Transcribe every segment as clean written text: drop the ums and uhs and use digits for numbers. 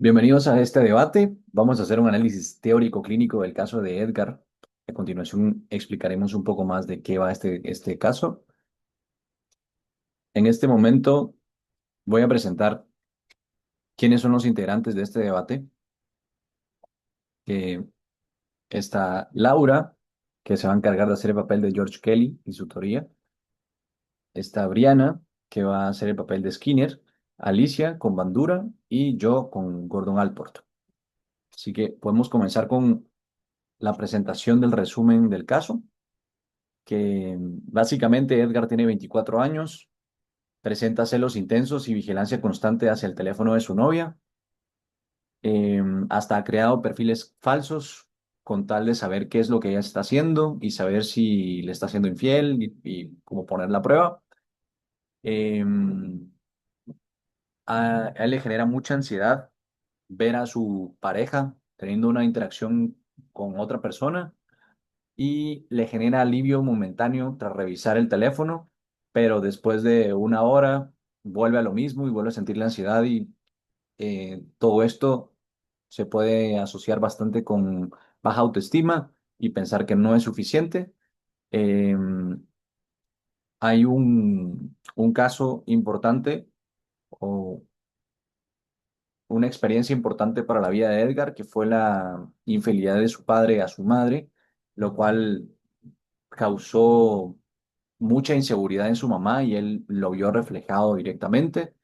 Bienvenidos a este debate. Vamos a hacer un análisis teórico clínico del caso de Edgar. A continuación explicaremos un poco más de qué va este caso. En este momento voy a presentar quiénes son los integrantes de este debate. Que está Laura, que se va a encargar de hacer el papel de George Kelly y su teoría. Está Brianna, que va a hacer el papel de Skinner. Alicia con Bandura y yo con Gordon Allport. Así que podemos comenzar con la presentación del resumen del caso. Que básicamente Edgar tiene 24 años, presenta celos intensos y vigilancia constante hacia el teléfono de su novia. Hasta ha creado perfiles falsos con tal de saber qué es lo que ella está haciendo y saber si le está haciendo infiel y cómo poner la prueba. Em, a él le genera mucha ansiedad ver a su pareja teniendo una interacción con otra persona y le genera alivio momentáneo tras revisar el teléfono, pero después de una hora vuelve a lo mismo y vuelve a sentir la ansiedad y todo esto se puede asociar bastante con baja autoestima y pensar que no es suficiente. Eh, Hay un caso importante o una experiencia importante para la vida de Edgar, que fue la infidelidad de su padre a su madre, lo cual causó mucha inseguridad en su mamá y él lo vio reflejado directamente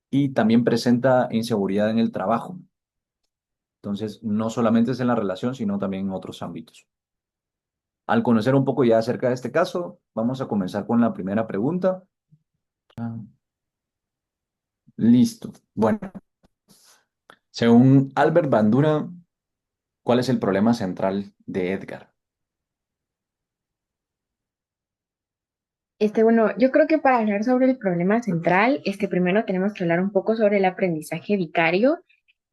y también presenta inseguridad en el trabajo. Entonces, no solamente es en la relación, sino también en otros ámbitos. Al conocer un poco ya acerca de este caso, vamos a comenzar con la primera pregunta. Ah, listo. Bueno, según Albert Bandura, ¿cuál es el problema central de Edgar? Bueno, yo creo que para hablar sobre el problema central, primero tenemos que hablar un poco sobre el aprendizaje vicario.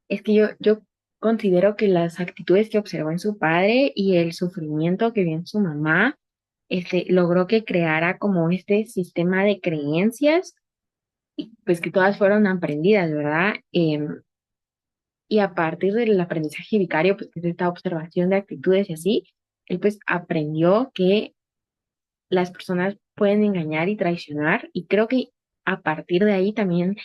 Yo considero que las actitudes que observó en su padre y el sufrimiento que vio en su mamá, logró que creara como este sistema de creencias, y pues que todas fueron aprendidas, ¿verdad? Y a partir del aprendizaje vicario, pues que es esta observación de actitudes y así, él pues aprendió que las personas pueden engañar y traicionar, y creo que a partir de ahí también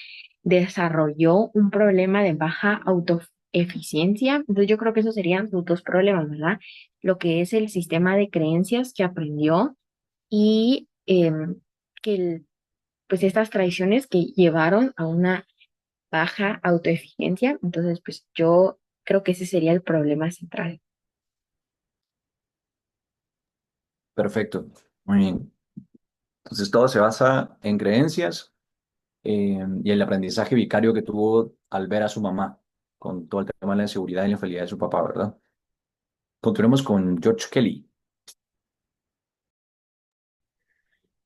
desarrolló un problema de baja autoeficiencia. Entonces yo creo que esos serían sus dos problemas, ¿verdad? Lo que es el sistema de creencias que aprendió y que pues estas traiciones que llevaron a una baja autoeficiencia. Entonces pues yo creo que ese sería el problema central. Perfecto. Muy bien. Entonces, todo se basa en creencias y el aprendizaje vicario que tuvo al ver a su mamá con todo el tema de la inseguridad y la infidelidad de su papá, ¿verdad? Continuemos con George Kelly.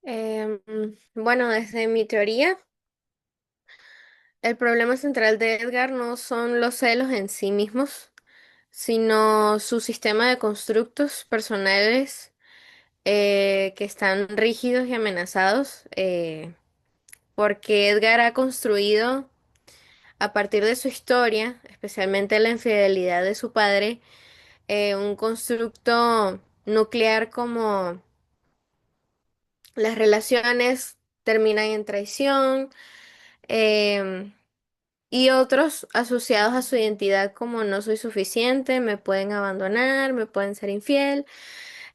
Em, bueno, desde mi teoría, el problema central de Edgar no son los celos en sí mismos, sino su sistema de constructos personales que están rígidos y amenazados, porque Edgar ha construido, a partir de su historia, especialmente la infidelidad de su padre, un constructo nuclear como las relaciones terminan en traición. em, Y otros asociados a su identidad como no soy suficiente, me pueden abandonar, me pueden ser infiel.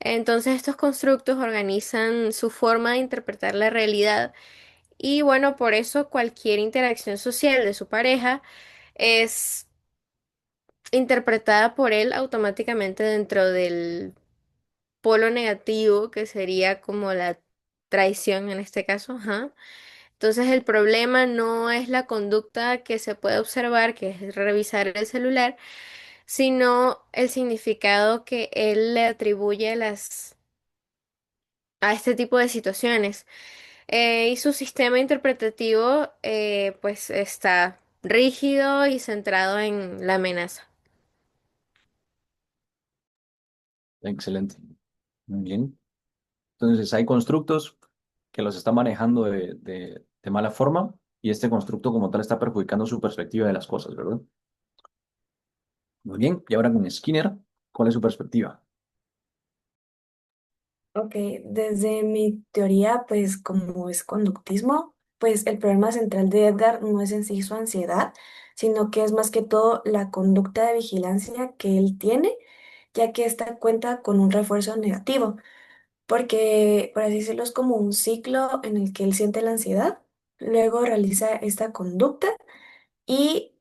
Entonces estos constructos organizan su forma de interpretar la realidad y bueno, por eso cualquier interacción social de su pareja es interpretada por él automáticamente dentro del polo negativo que sería como la traición en este caso, ajá. Entonces el problema no es la conducta que se puede observar, que es revisar el celular, sino el significado que él le atribuye a este tipo de situaciones. Y su sistema interpretativo pues está rígido y centrado en la amenaza. Excelente. Muy bien. Entonces, hay constructos que los está manejando de mala forma y este constructo como tal está perjudicando su perspectiva de las cosas, ¿verdad? Muy bien, y ahora con Skinner, ¿cuál es su perspectiva? Ok, desde mi teoría, pues como es conductismo, pues el problema central de Edgar no es en sí su ansiedad, sino que es más que todo la conducta de vigilancia que él tiene, ya que esta cuenta con un refuerzo negativo, porque por así decirlo es como un ciclo en el que él siente la ansiedad, luego realiza esta conducta y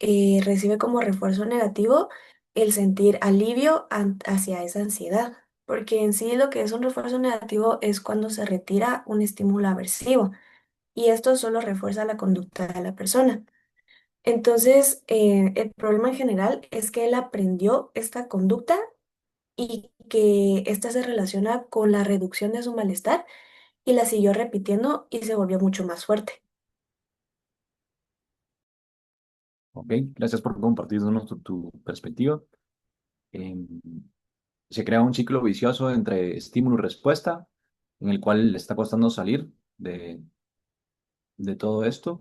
recibe como refuerzo negativo el sentir alivio hacia esa ansiedad, porque en sí lo que es un refuerzo negativo es cuando se retira un estímulo aversivo y esto solo refuerza la conducta de la persona. Entonces, el problema en general es que él aprendió esta conducta y que ésta se relaciona con la reducción de su malestar y la siguió repitiendo y se volvió mucho más fuerte. Ok, gracias por compartirnos tu perspectiva. Em, Se crea un ciclo vicioso entre estímulo y respuesta, en el cual le está costando salir de todo esto.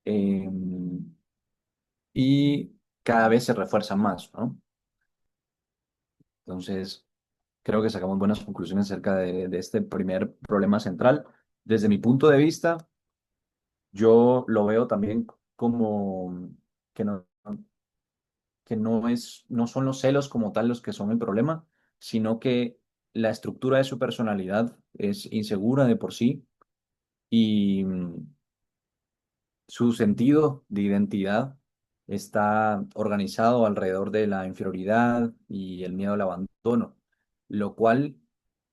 em, y cada vez se refuerza más, ¿no? Entonces, creo que sacamos buenas conclusiones acerca de este primer problema central. Desde mi punto de vista, yo lo veo también como que no son los celos como tal los que son el problema, sino que la estructura de su personalidad es insegura de por sí y su sentido de identidad está organizado alrededor de la inferioridad y el miedo al abandono, lo cual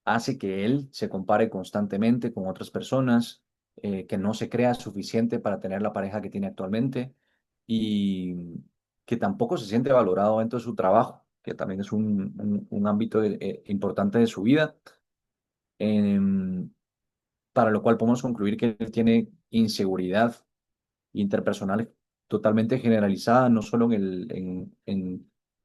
hace que él se compare constantemente con otras personas, que no se crea suficiente para tener la pareja que tiene actualmente y que tampoco se siente valorado dentro de su trabajo, que también es un ámbito importante de su vida, em, para lo cual podemos concluir que él tiene inseguridad interpersonal totalmente generalizada, no solo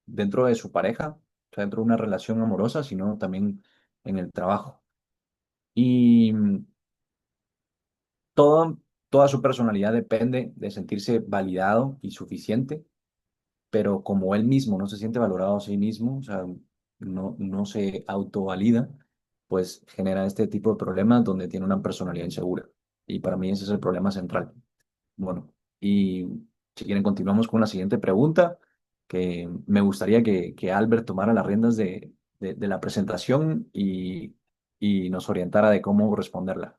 dentro de su pareja, o sea, dentro de una relación amorosa, sino también en el trabajo. Y todo, toda su personalidad depende de sentirse validado y suficiente, pero como él mismo no se siente valorado a sí mismo, o sea, no se autovalida, pues genera este tipo de problemas donde tiene una personalidad insegura. Y para mí ese es el problema central. Bueno, y si quieren continuamos con la siguiente pregunta, que me gustaría que Albert tomara las riendas de la presentación y nos orientara de cómo responderla.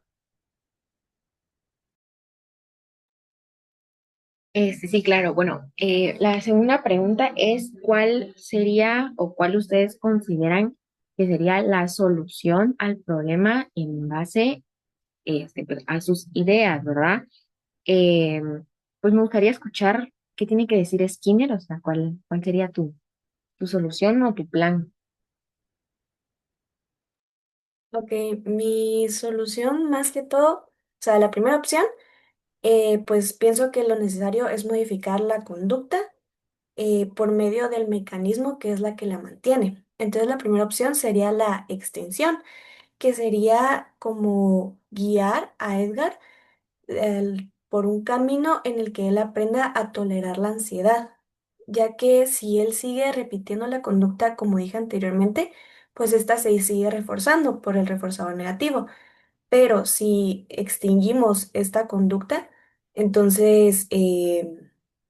Sí, claro. Bueno, la segunda pregunta es ¿cuál sería o cuál ustedes consideran que sería la solución al problema en base pues, a sus ideas, ¿verdad? Eh, pues me gustaría escuchar qué tiene que decir Skinner, o sea, cuál sería tu solución o tu plan. Ok, mi solución más que todo, o sea, la primera opción, pues pienso que lo necesario es modificar la conducta por medio del mecanismo que es la que la mantiene. Entonces, la primera opción sería la extinción, que sería como guiar a Edgar por un camino en el que él aprenda a tolerar la ansiedad, ya que si él sigue repitiendo la conducta como dije anteriormente, pues esta se sigue reforzando por el reforzador negativo. Pero si extinguimos esta conducta, entonces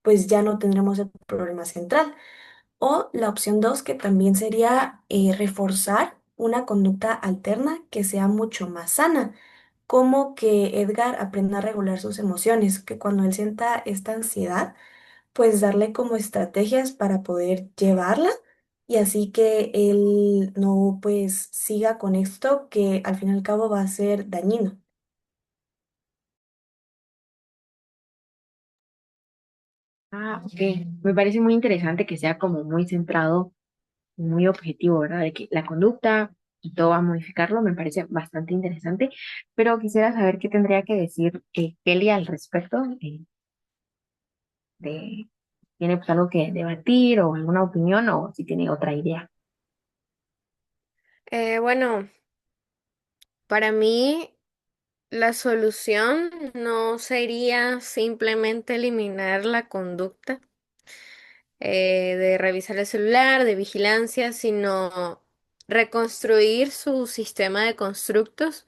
pues ya no tendremos el problema central. O la opción dos, que también sería reforzar una conducta alterna que sea mucho más sana, como que Edgar aprenda a regular sus emociones, que cuando él sienta esta ansiedad, pues darle como estrategias para poder llevarla y así que él no pues siga con esto que al fin y al cabo va a ser dañino. Ah, ok. Me parece muy interesante que sea como muy centrado, muy objetivo, ¿verdad? De que la conducta y todo va a modificarlo, me parece bastante interesante, pero quisiera saber qué tendría que decir Kelly al respecto de, ¿tiene pues algo que debatir o alguna opinión o si tiene otra idea? Bueno, para mí la solución no sería simplemente eliminar la conducta. de revisar el celular, de vigilancia, sino reconstruir su sistema de constructos.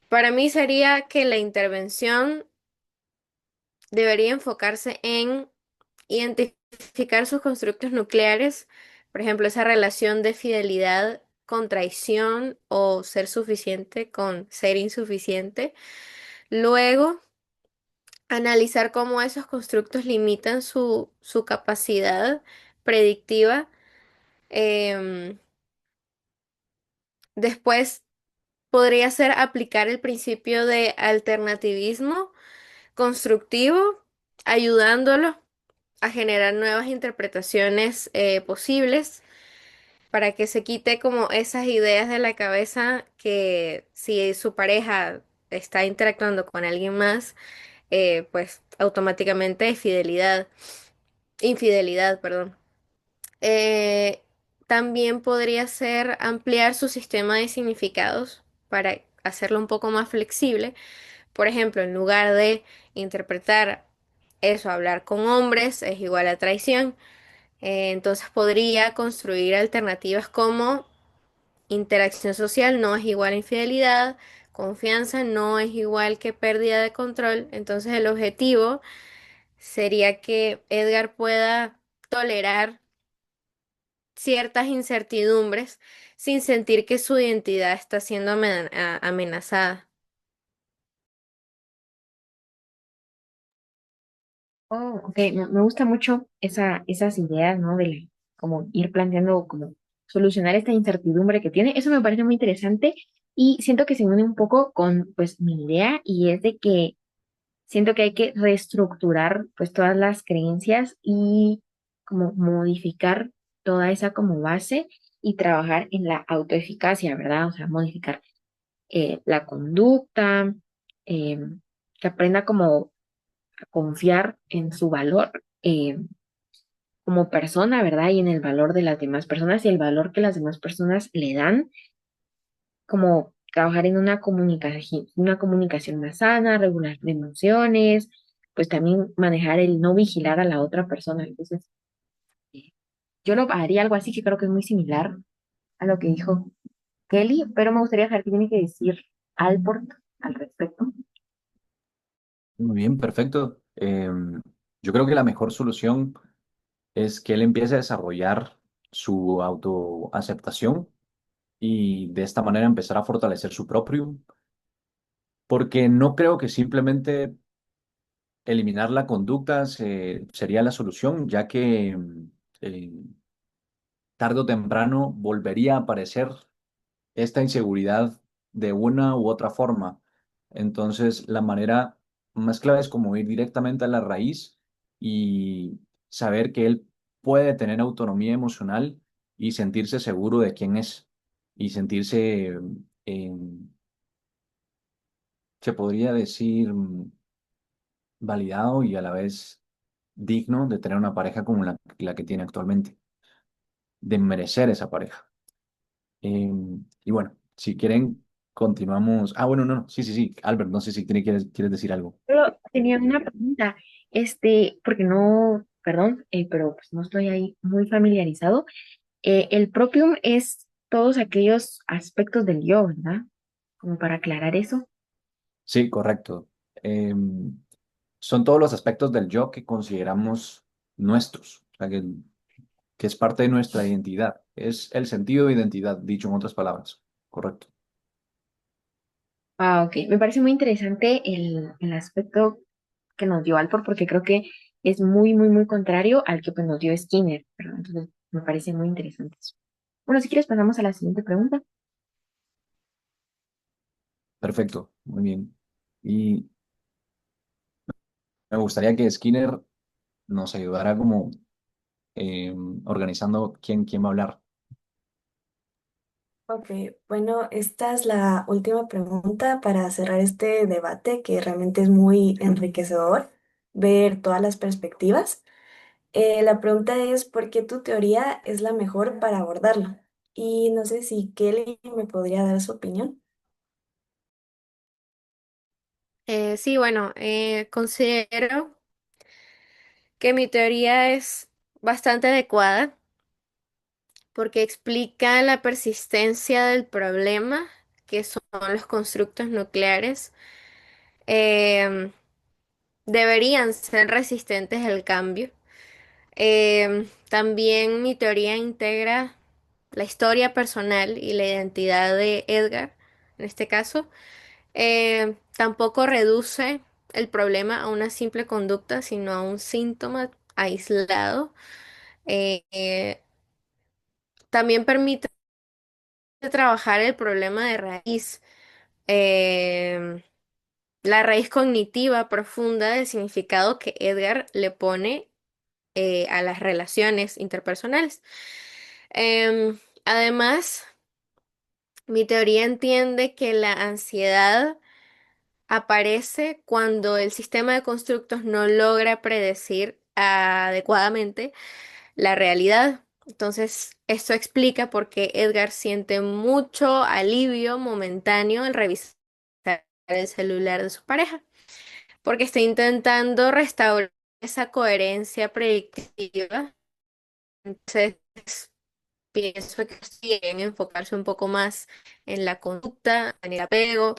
Para mí sería que la intervención debería enfocarse en identificar sus constructos nucleares, por ejemplo, esa relación de fidelidad con traición o ser suficiente con ser insuficiente. Luego, analizar cómo esos constructos limitan su capacidad predictiva. Em, Después podría ser aplicar el principio de alternativismo constructivo, ayudándolo a generar nuevas interpretaciones posibles para que se quite como esas ideas de la cabeza que si su pareja está interactuando con alguien más, pues automáticamente es infidelidad, perdón. Eh, También podría ser ampliar su sistema de significados para hacerlo un poco más flexible. Por ejemplo, en lugar de interpretar eso, hablar con hombres es igual a traición, entonces podría construir alternativas como interacción social no es igual a infidelidad, confianza no es igual que pérdida de control. Entonces el objetivo sería que Edgar pueda tolerar ciertas incertidumbres sin sentir que su identidad está siendo amenazada. Oh, ok, me gusta mucho esas ideas, ¿no? Como ir planteando, como solucionar esta incertidumbre que tiene. Eso me parece muy interesante y siento que se une un poco con, pues, mi idea y es de que siento que hay que reestructurar, pues, todas las creencias y como modificar toda esa como base y trabajar en la autoeficacia, ¿verdad? O sea, modificar la conducta, eh, que aprenda como a confiar en su valor como persona, ¿verdad? Y en el valor de las demás personas y el valor que las demás personas le dan, como trabajar en una comunicación más sana, regular de emociones, pues también manejar el no vigilar a la otra persona. Entonces, eh, yo lo haría algo así que creo que es muy similar a lo que dijo Kelly, pero me gustaría saber qué tiene que decir Alport al respecto. Muy bien, perfecto. Yo creo que la mejor solución es que él empiece a desarrollar su autoaceptación y de esta manera empezar a fortalecer su propio, porque no creo que simplemente eliminar la conducta sería la solución, ya que eh, tarde o temprano volvería a aparecer esta inseguridad de una u otra forma. Entonces, la manera más clave es como ir directamente a la raíz y saber que él puede tener autonomía emocional y sentirse seguro de quién es y sentirse, eh, se podría decir, validado y a la vez digno de tener una pareja como la que tiene actualmente, de merecer esa pareja. Y bueno, si quieren, continuamos. Ah, bueno, no, no, sí, sí, sí. Albert, no sé si quieres decir algo. Pero tenía una pregunta, porque no, perdón, pero pues no estoy ahí muy familiarizado. El propium es todos aquellos aspectos del yo, ¿verdad? Como para aclarar eso. Sí, correcto. Son todos los aspectos del yo que consideramos nuestros, o sea, que es parte de nuestra identidad. Es el sentido de identidad, dicho en otras palabras. Correcto. Ah, ok. Me parece muy interesante el aspecto que nos dio Alford, porque creo que es muy, muy, muy contrario al que pues, nos dio Skinner, ¿verdad? Entonces, me parece muy interesante eso. Bueno, si quieres, pasamos a la siguiente pregunta. Perfecto, muy bien. Y me gustaría que Skinner nos ayudara como organizando quién va a hablar. Ok, bueno, esta es la última pregunta para cerrar este debate que realmente es muy enriquecedor ver todas las perspectivas. La pregunta es, ¿por qué tu teoría es la mejor para abordarlo? Y no sé si Kelly me podría dar su opinión. Sí, bueno, considero que mi teoría es bastante adecuada porque explica la persistencia del problema, que son los constructos nucleares. Em, Deberían ser resistentes al cambio. También mi teoría integra la historia personal y la identidad de Edgar, en este caso. Tampoco reduce el problema a una simple conducta, sino a un síntoma aislado. También permite trabajar el problema de raíz, em, la raíz cognitiva profunda del significado que Edgar le pone a las relaciones interpersonales. Además, mi teoría entiende que la ansiedad aparece cuando el sistema de constructos no logra predecir adecuadamente la realidad. Entonces, esto explica por qué Edgar siente mucho alivio momentáneo al revisar el celular de su pareja, porque está intentando restaurar esa coherencia predictiva. Entonces, pienso que sí, en enfocarse un poco más en la conducta, en el apego,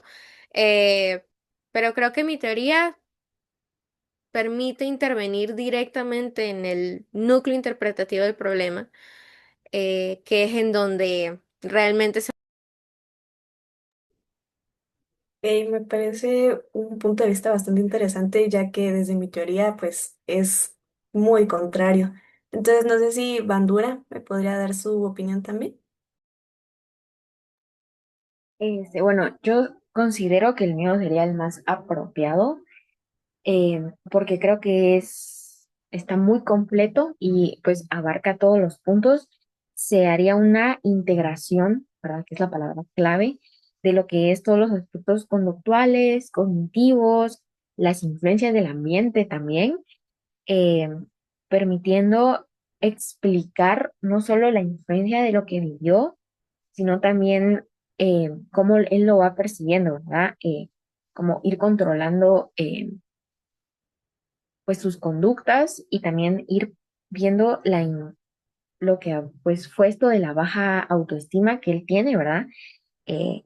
eh, pero creo que mi teoría permite intervenir directamente en el núcleo interpretativo del problema, que es en donde realmente se... Me parece un punto de vista bastante interesante, ya que desde mi teoría, pues es muy contrario. Entonces, no sé si Bandura me podría dar su opinión también. Bueno, yo considero que el mío sería el más apropiado, porque creo que está muy completo y pues abarca todos los puntos. Se haría una integración, ¿verdad? Que es la palabra clave de lo que es todos los aspectos conductuales, cognitivos, las influencias del ambiente también, eh, permitiendo explicar no solo la influencia de lo que vivió, sino también cómo él lo va percibiendo, ¿verdad? Como ir controlando pues sus conductas y también ir viendo lo que pues fue esto de la baja autoestima que él tiene, ¿verdad? Eh,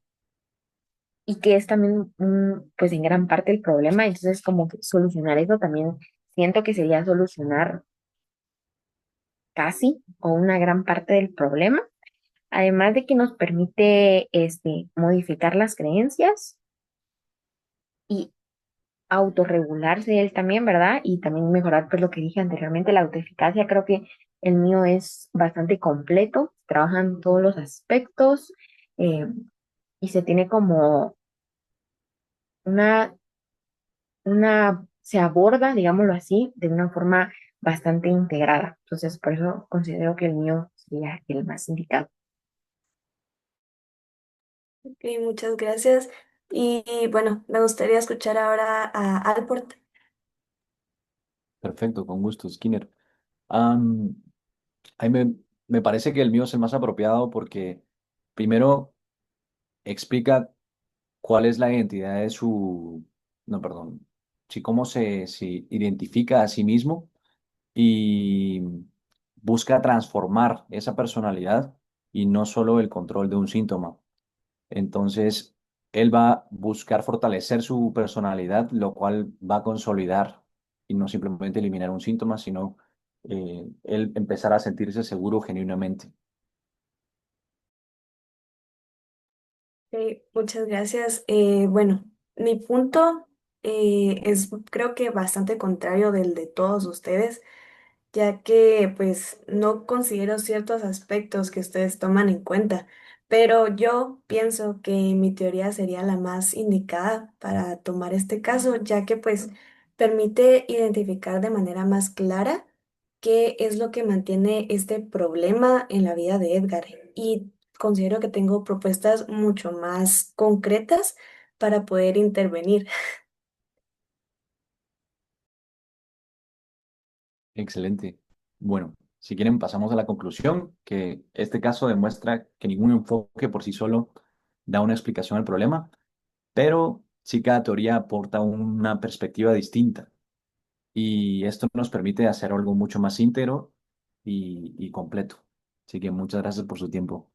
y que es también pues en gran parte el problema, entonces como que solucionar eso también siento que sería solucionar casi o una gran parte del problema, además de que nos permite modificar las creencias y autorregularse él también, ¿verdad? Y también mejorar, pues lo que dije anteriormente, la autoeficacia. Creo que el mío es bastante completo, trabajan todos los aspectos, eh, y se tiene como una, se aborda, digámoslo así, de una forma bastante integrada. Entonces, por eso considero que el mío sería el más indicado. Ok, muchas gracias. Y bueno, me gustaría escuchar ahora a Alport. Perfecto, con gusto, Skinner. Am, a mí me parece que el mío es el más apropiado porque primero explica cuál es la identidad de su, no, perdón, sí, cómo se identifica a sí mismo y busca transformar esa personalidad y no solo el control de un síntoma. Entonces, él va a buscar fortalecer su personalidad, lo cual va a consolidar y no simplemente eliminar un síntoma, sino él empezar a sentirse seguro genuinamente. Ok, muchas gracias. Bueno, mi punto es creo que bastante contrario del de todos ustedes, ya que pues no considero ciertos aspectos que ustedes toman en cuenta, pero yo pienso que mi teoría sería la más indicada para tomar este caso, ya que pues permite identificar de manera más clara qué es lo que mantiene este problema en la vida de Edgar. Y considero que tengo propuestas mucho más concretas para poder intervenir. Excelente. Bueno, si quieren pasamos a la conclusión, que este caso demuestra que ningún enfoque por sí solo da una explicación al problema, pero sí cada teoría aporta una perspectiva distinta y esto nos permite hacer algo mucho más íntegro y completo. Así que muchas gracias por su tiempo.